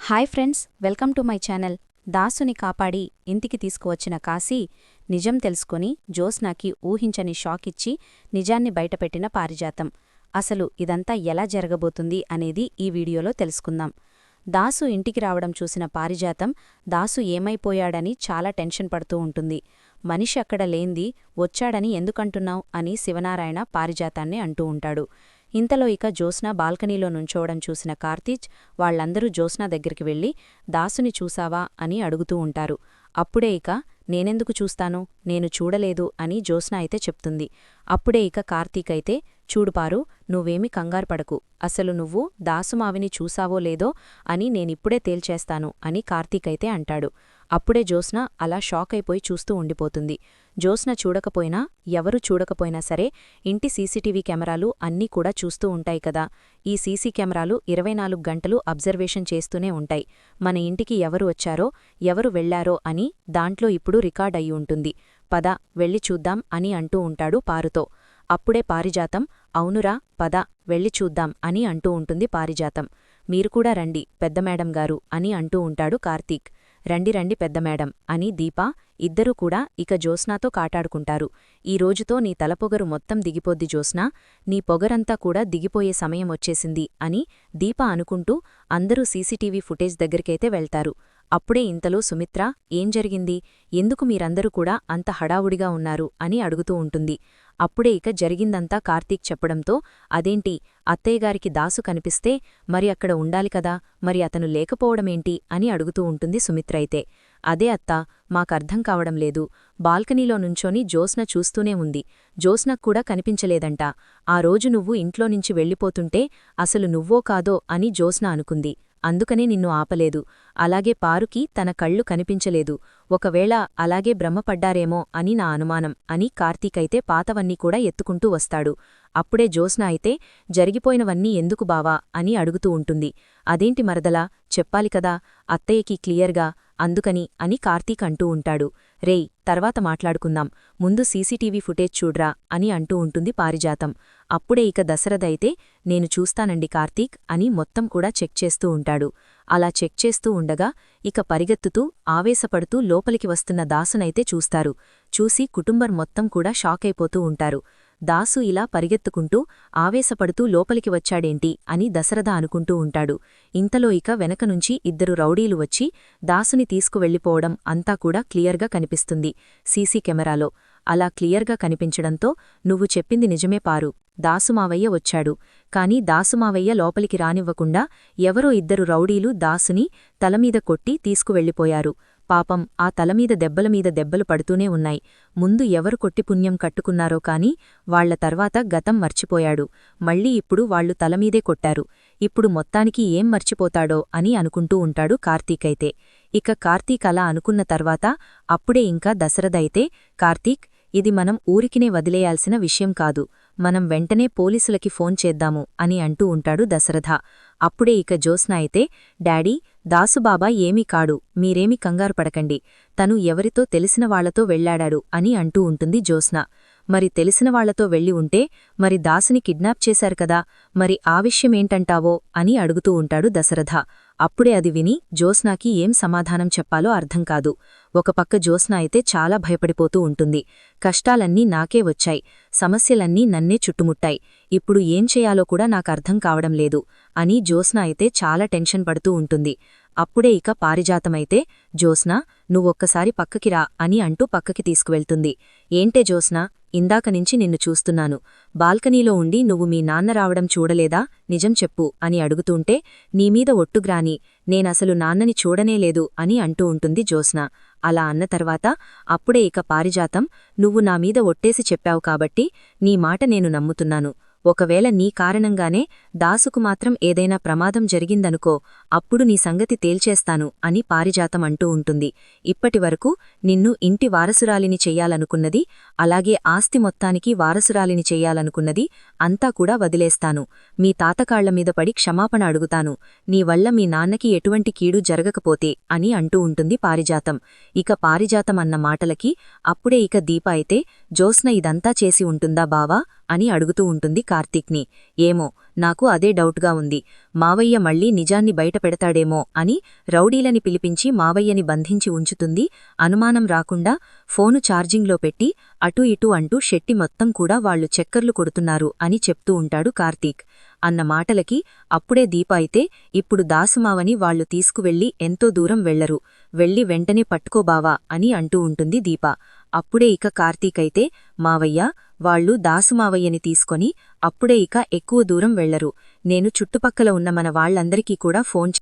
Hi friends, welcome to my channel. దాసుని కాపాడి ఇంటికి తీసుకువచ్చిన కాశీ నిజం తెలుసుకొని జ్యోత్స్నాకి ఊహించని షాక్ ఇచ్చి నిజాన్ని బయటపెట్టిన పారిజాతం. అసలు ఇదంతా ఎలా జరగబోతుంది అనేది ఈ వీడియోలో తెలుసుకుందాం. దాసు ఇంటికి రావడం చూసిన పారిజాతం దాసు ఏమైపోయాడని చాలా టెన్షన్ పడుతూ ఉంటుంది. మనిషి అక్కడ లేంది వచ్చాడని ఎందుకంటున్నావ్ అని శివనారాయణ పారిజాతాన్ని అంటూ ఉంటాడు. ఇంతలో ఇక జ్యోత్స్న బాల్కనీలో నుంచోవడం చూసిన కార్తీక్ వాళ్లందరూ జ్యోత్స్న దగ్గరికి వెళ్లి దాసుని చూసావా అని అడుగుతూ ఉంటారు. అప్పుడే ఇక నేనెందుకు చూస్తాను, నేను చూడలేదు అని జ్యోత్స్న అయితే చెప్తుంది. అప్పుడే ఇక కార్తీక్ అయితే చూడుపారు, నువ్వేమీ కంగారుపడకు, అసలు నువ్వు దాసుమావిని చూసావో లేదో అని నేనిప్పుడే తేల్చేస్తాను అని కార్తీక్ అయితే అంటాడు. అప్పుడే జ్యోత్స్న అలా షాక్ అయిపోయి చూస్తూ ఉండిపోతుంది. జ్యోత్స్న చూడకపోయినా ఎవరు చూడకపోయినా సరే ఇంటి సీసీటీవీ కెమెరాలు అన్నీ కూడా చూస్తూ ఉంటాయి కదా. ఈ సీసీ కెమెరాలు 24 గంటలు అబ్జర్వేషన్ చేస్తూనే ఉంటాయి. మన ఇంటికి ఎవరు వచ్చారో ఎవరు వెళ్లారో అని దాంట్లో ఇప్పుడు రికార్డ్ అయి ఉంటుంది. పద వెళ్ళి చూద్దాం అని అంటూ ఉంటాడు పారుతో. అప్పుడే పారిజాతం అవునురా పద వెళ్ళి చూద్దాం అని అంటూ ఉంటుంది పారిజాతం. మీరు కూడా రండి పెద్దమేడం గారు అని అంటూ ఉంటాడు కార్తీక్. రండి రండి పెద్దమేడం అని దీపా ఇద్దరూ కూడా ఇక జ్యోత్స్నాతో కాటాడుకుంటారు. ఈ రోజుతో నీ తలపొగరు మొత్తం దిగిపోద్ది జ్యోత్స్నా, నీ పొగరంతా కూడా దిగిపోయే సమయం వచ్చేసింది అని దీపా అనుకుంటూ అందరూ సీసీటీవీ ఫుటేజ్ దగ్గరికైతే వెళ్తారు. అప్పుడే ఇంతలో సుమిత్ర ఏం జరిగింది, ఎందుకు మీరందరూ కూడా అంత హడావుడిగా ఉన్నారు అని అడుగుతూ ఉంటుంది. అప్పుడే ఇక జరిగిందంతా కార్తీక్ చెప్పడంతో అదేంటి అత్తయ్యగారికి దాసు కనిపిస్తే మరి అక్కడ ఉండాలి కదా, మరి అతను లేకపోవడమేంటి అని అడుగుతూ ఉంటుంది సుమిత్ర అయితే. అదే అత్తా మాకర్థం కావడం లేదు, బాల్కనీలో నుంచోని జ్యోత్స్న చూస్తూనే ఉంది, జ్యోత్స్నక్కూడా కనిపించలేదంట. ఆ రోజు నువ్వు ఇంట్లోనుంచి వెళ్ళిపోతుంటే అసలు నువ్వో కాదో అని జ్యోత్స్న అనుకుంది, అందుకనే నిన్ను ఆపలేదు. అలాగే పారుకి తన కళ్ళు కనిపించలేదు, ఒకవేళ అలాగే భ్రమపడ్డారేమో అని నా అనుమానం అని కార్తీకైతే పాతవన్నీ కూడా ఎత్తుకుంటూ వస్తాడు. అప్పుడే జ్యోత్స్న అయితే జరిగిపోయినవన్నీ ఎందుకు బావా అని అడుగుతూ ఉంటుంది. అదేంటి మరదలా చెప్పాలి కదా అత్తయ్యకి క్లియర్గా, అందుకని అని కార్తీక్ అంటూ ఉంటాడు. రేయ్ తర్వాత మాట్లాడుకుందాం, ముందు సీసీటీవీ ఫుటేజ్ చూడ్రా అని అంటూ ఉంటుంది పారిజాతం. అప్పుడే ఇక దశరథ అయితే నేను చూస్తానండి కార్తీక్ అని మొత్తం కూడా చెక్ చేస్తూ ఉంటాడు. అలా చెక్ చేస్తూ ఉండగా ఇక పరిగెత్తుతూ ఆవేశపడుతూ లోపలికి వస్తున్న దాసునైతే చూస్తారు. చూసి కుటుంబం మొత్తం కూడా షాకైపోతూ ఉంటారు. దాసు ఇలా పరిగెత్తుకుంటూ ఆవేశపడుతూ లోపలికి వచ్చాడేంటి అని దశరథ అనుకుంటూ ఉంటాడు. ఇంతలో ఇక వెనకనుంచి ఇద్దరు రౌడీలు వచ్చి దాసుని తీసుకువెళ్లిపోవడం అంతా కూడా క్లియర్గా కనిపిస్తుంది సీసీ కెమెరాలో. అలా క్లియర్గా కనిపించడంతో నువ్వు చెప్పింది నిజమే పారు, దాసుమావయ్య వచ్చాడు. కాని దాసుమావయ్య లోపలికి రానివ్వకుండా ఎవరో ఇద్దరు రౌడీలు దాసుని తలమీద కొట్టి తీసుకువెళ్లిపోయారు. పాపం ఆ తలమీద దెబ్బలమీద దెబ్బలు పడుతూనే ఉన్నాయి. ముందు ఎవరు కొట్టి పుణ్యం కట్టుకున్నారో కాని వాళ్ల తర్వాత గతం మర్చిపోయాడు. మళ్ళీ ఇప్పుడు వాళ్లు తలమీదే కొట్టారు. ఇప్పుడు మొత్తానికి ఏం మర్చిపోతాడో అని అనుకుంటూ ఉంటాడు కార్తీకైతే. ఇక కార్తీక్ అలా అనుకున్న తర్వాత అప్పుడే ఇంకా దశరథ అయితే కార్తీక్ ఇది మనం ఊరికినే వదిలేయాల్సిన విషయం కాదు, మనం వెంటనే పోలీసులకి ఫోన్ చేద్దాము అని అంటూ ఉంటాడు దశరథ. అప్పుడే ఇక జ్యోత్స్న అయితే డాడీ దాసుబాబా ఏమీ కాడు, మీరేమీ కంగారుపడకండి, తను ఎవరితో తెలిసిన వాళ్లతో వెళ్లాడాడు అని అంటూ ఉంటుంది జ్యోత్స్న. మరి తెలిసిన వాళ్లతో వెళ్లి ఉంటే మరి దాసుని కిడ్నాప్ చేశారు కదా, మరి ఆ విషయమేంటంటావో అని అడుగుతూ ఉంటాడు దశరథ. అప్పుడే అది విని జ్యోత్స్నాకి ఏం సమాధానం చెప్పాలో అర్థం కాదు. ఒక పక్క జ్యోత్స్న అయితే చాలా భయపడిపోతూ ఉంటుంది. కష్టాలన్నీ నాకే వచ్చాయి, సమస్యలన్నీ నన్నే చుట్టుముట్టాయి, ఇప్పుడు ఏం చేయాలో కూడా నాకర్థం కావడం లేదు అని జ్యోత్స్న అయితే చాలా టెన్షన్ పడుతూ ఉంటుంది. అప్పుడే ఇక పారిజాతమైతే జ్యోత్స్న నువ్వొక్కసారి పక్కకి రా అని అంటూ పక్కకి తీసుకువెళ్తుంది. ఏంటే జ్యోత్స్న, ఇందాకనుంచి నిన్ను చూస్తున్నాను, బాల్కనీలో ఉండి నువ్వు మీ నాన్న రావడం చూడలేదా, నిజం చెప్పు అని అడుగుతుంటే నీమీద ఒట్టుగ్రాని నేనసలు నాన్నని చూడనేలేదు అని అంటూ ఉంటుంది జ్యోత్స్న. అలా అన్న తర్వాత అప్పుడే ఇక పారిజాతం నువ్వు నామీద ఒట్టేసి చెప్పావు కాబట్టి నీ మాట నేను నమ్ముతున్నాను. ఒకవేళ నీ కారణంగానే దాసుకు మాత్రం ఏదైనా ప్రమాదం జరిగిందనుకో అప్పుడు నీ సంగతి తేల్చేస్తాను అని పారిజాతం అంటూ ఉంటుంది. ఇప్పటివరకు నిన్ను ఇంటి వారసురాలిని చెయ్యాలనుకున్నది, అలాగే ఆస్తి మొత్తానికి వారసురాలిని చెయ్యాలనుకున్నది అంతా కూడా వదిలేస్తాను. మీ తాతకాళ్లమీద పడి క్షమాపణ అడుగుతాను, నీ వల్ల మీ నాన్నకి ఎటువంటి కీడు జరగకపోతే అని అంటూ ఉంటుంది పారిజాతం. ఇక పారిజాతం అన్న మాటలకి అప్పుడే ఇక దీప అయితే జ్యోత్స్న ఇదంతా చేసి ఉంటుందా బావా అని అడుగుతూ ఉంటుంది కార్తీక్ని. ఏమో, నాకు అదే డౌట్గా ఉంది. మావయ్య మళ్లీ నిజాన్ని బయటపెడతాడేమో అని రౌడీలని పిలిపించి మావయ్యని బంధించి ఉంచుతుంది. అనుమానం రాకుండా ఫోను ఛార్జింగ్లో పెట్టి అటూ ఇటూ అంటూ షెట్టి మొత్తం కూడా వాళ్లు చక్కర్లు కొడుతున్నారు అని చెప్తూ ఉంటాడు కార్తీక్. అన్న మాటలకి అప్పుడే దీప అయితే, ఇప్పుడు దాసుమావని వాళ్లు తీసుకువెళ్లి ఎంతో దూరం వెళ్లరు, వెళ్లి వెంటనే పట్టుకోబావా అని అంటూ ఉంటుంది దీప. అప్పుడే ఇక కార్తీకైతే, మావయ్య, వాళ్లు దాసుమావయ్యని తీసుకొని అప్పుడే ఇక ఎక్కువ దూరం వెళ్లరు, నేను చుట్టుపక్కల ఉన్న మన వాళ్లందరికీ కూడా ఫోన్